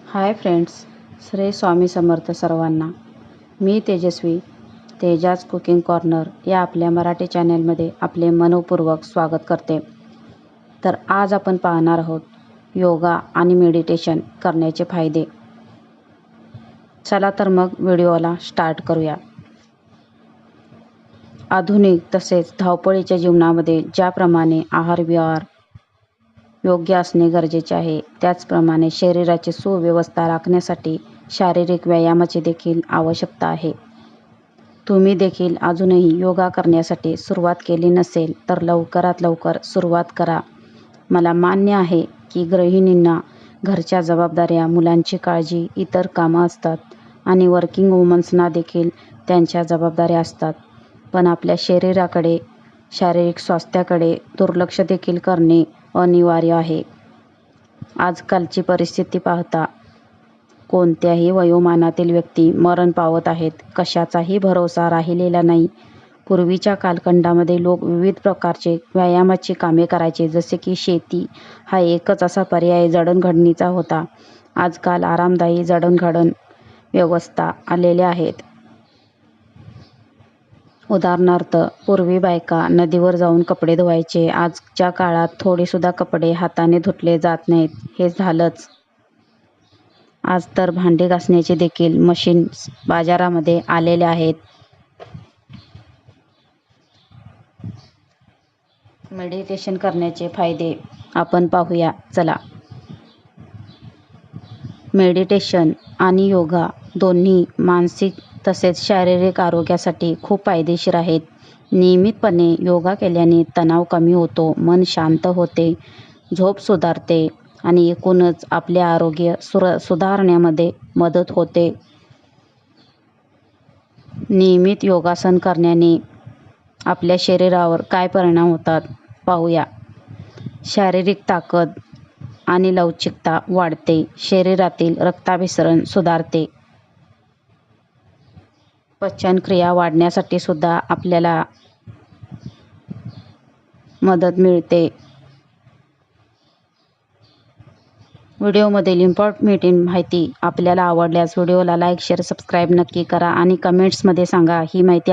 Hi friends, Shri Swami Samarth सर्वांना. मी तेजस्वी, तेजाज cooking corner या आपल्या मराठी चॅनलमध्ये आपले मनपूर्वक स्वागत करते. तर आज आपण पाहणार आहोत योगा आणि मेडिटेशन करण्याचे फायदे. चला तर मग व्हिडिओला स्टार्ट करूया. आधुनिक तसेच धावपळीच्या जीवनामध्ये ज्याप्रमाणे आहार-विहार योग्य असणे गरजेचे आहे, त्याचप्रमाणे शरीराची सुव्यवस्था राखण्यासाठी शारीरिक व्यायामाची देखील आवश्यकता आहे. तुम्ही देखील अजूनही योगा करण्यासाठी सुरुवात केली नसेल तर लवकरात लवकर सुरुवात करा. मला मान्य आहे की गृहिणींना घरच्या जबाबदाऱ्या, मुलांची काळजी, इतर कामं असतात आणि वर्किंग वुमन्सना देखील त्यांच्या जबाबदाऱ्या असतात. पण आपल्या शरीराकडे, शारीरिक स्वास्थ्याकडे दुर्लक्ष देखील करणे अनिवार्य आहे. आजकालची परिस्थिती पाहता कोणत्याही वयोमानातील व्यक्ती मरण पावत आहेत. कशाचाही भरोसा राहिलेला नाही. पूर्वीच्या कालखंडामध्ये लोक विविध प्रकारचे व्यायामाची कामे करायचे, जसे की शेती हा एकच असा पर्याय जडणघडणीचा होता. आजकाल आरामदायी जडणघडण व्यवस्था आलेल्या आहेत. उदाहरणार्थ, पूर्वी बायका नदीवर जाऊन कपडे धुवायचे. आजच्या काळात थोडेसुद्धा कपडे हाताने धुतले जात नाहीत. हे झालंच. आज तर भांडी घासण्याचे देखील मशीन्स बाजारामध्ये आलेले आहेत. मेडिटेशन करण्याचे फायदे आपण पाहूया. चला. मेडिटेशन आणि योगा दोन्ही मानसिक तसेच शारीरिक आरोग्यासाठी खूप फायदेशीर आहेत. नियमितपणे योगा केल्याने तणाव कमी होतो, मन शांत होते, झोप सुधारते आणि एकूणच आपले आरोग्य सुधारण्यामध्ये मदत होते. नियमित योगासन करण्याने आपल्या शरीरावर काय परिणाम होतात पाहूया. शारीरिक ताकद आणि लवचिकता वाढते. शरीरातील रक्ताभिसरण सुधारते. पचनक्रिया वाढण्यासाठी सुद्धा आपल्याला मदत मिळते. व्हिडिओमधील इम्पॉर्टंट माहिती आपल्याला आवडल्यास व्हिडिओला लाईक, शेअर, सबस्क्राईब नक्की करा आणि कमेंट्समध्ये सांगा ही माहिती